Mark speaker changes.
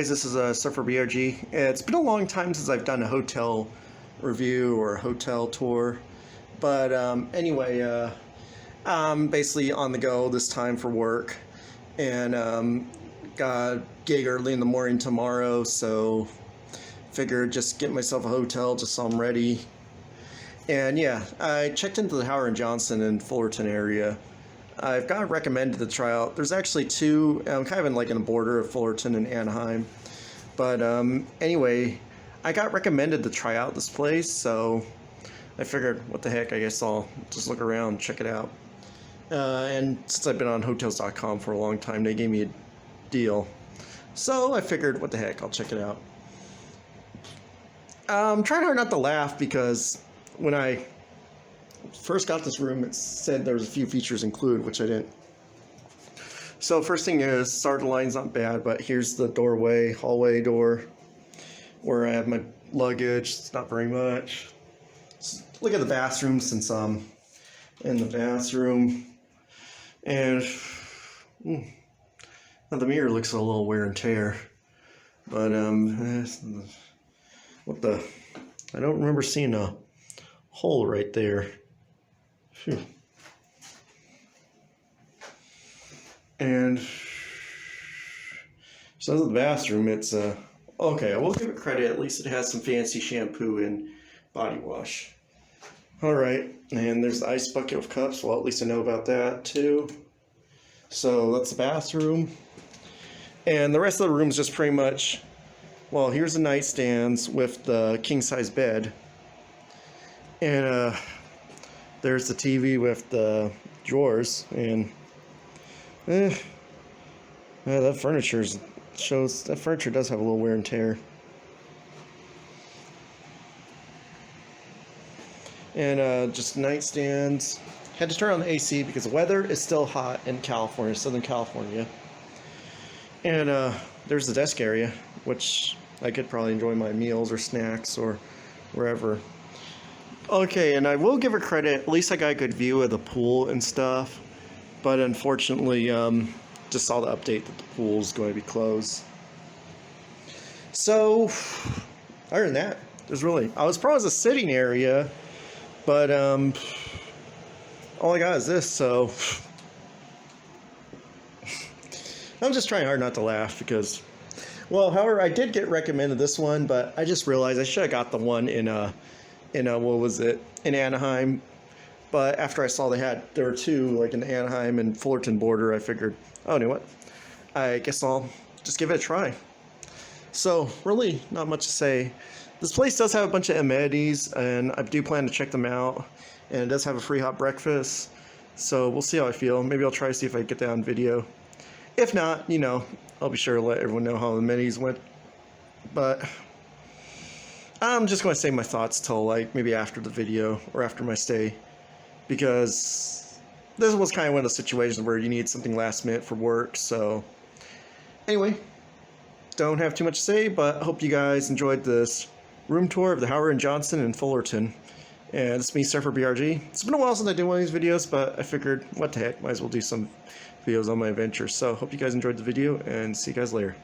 Speaker 1: guys, this is a Surferbrg. It's been a long time since I've done a hotel review or a hotel tour, but anyway, I'm basically on the go this time for work, and got a gig early in the morning tomorrow, so figured just get myself a hotel just so I'm ready. And yeah, I checked into the Howard & Johnson in Fullerton area. I've got recommended to try out. There's actually two. I'm kind of in the border of Fullerton and Anaheim. But anyway, I got recommended to try out this place, so I figured, what the heck, I guess I'll just look around, check it out. And since I've been on Hotels.com for a long time, they gave me a deal. So I figured, what the heck, I'll check it out. I'm trying hard not to laugh because when I first got this room, it said there was a few features included, which I didn't. So first thing is, start line's not bad, but here's the doorway, hallway door, where I have my luggage. It's not very much. Just look at the bathroom since I'm in the bathroom. And now the mirror looks a little wear and tear. But what the? I don't remember seeing a hole right there. Phew. And so the bathroom, it's okay, I will give it credit, at least it has some fancy shampoo and body wash. Alright, and there's the ice bucket with cups. Well, at least I know about that too. So that's the bathroom. And the rest of the room is just pretty much, well, here's the nightstands with the king-size bed. And there's the TV with the drawers, and that furniture does have a little wear and tear. And just nightstands. Had to turn on the AC because the weather is still hot in California, Southern California. And there's the desk area, which I could probably enjoy my meals or snacks or wherever. Okay, and I will give her credit, at least I got a good view of the pool and stuff, but unfortunately, just saw the update that the pool's going to be closed. So, other than that, I was promised a sitting area, but all I got is this, so I'm just trying hard not to laugh because, well, however, I did get recommended this one, but I just realized I should have got the one in Anaheim. But after I saw there were two, like in the Anaheim and Fullerton border, I figured, oh, you know what? I guess I'll just give it a try. So, really, not much to say. This place does have a bunch of amenities, and I do plan to check them out. And it does have a free hot breakfast. So, we'll see how I feel. Maybe I'll try to see if I can get that on video. If not, I'll be sure to let everyone know how the amenities went. But I'm just going to say my thoughts till maybe after the video or after my stay, because this was kind of one of those situations where you need something last minute for work. So anyway, don't have too much to say, but I hope you guys enjoyed this room tour of the Howard & Johnson in Fullerton. And it's me, Surferbrg. It's been a while since I did one of these videos, but I figured, what the heck, might as well do some videos on my adventures. So hope you guys enjoyed the video, and see you guys later.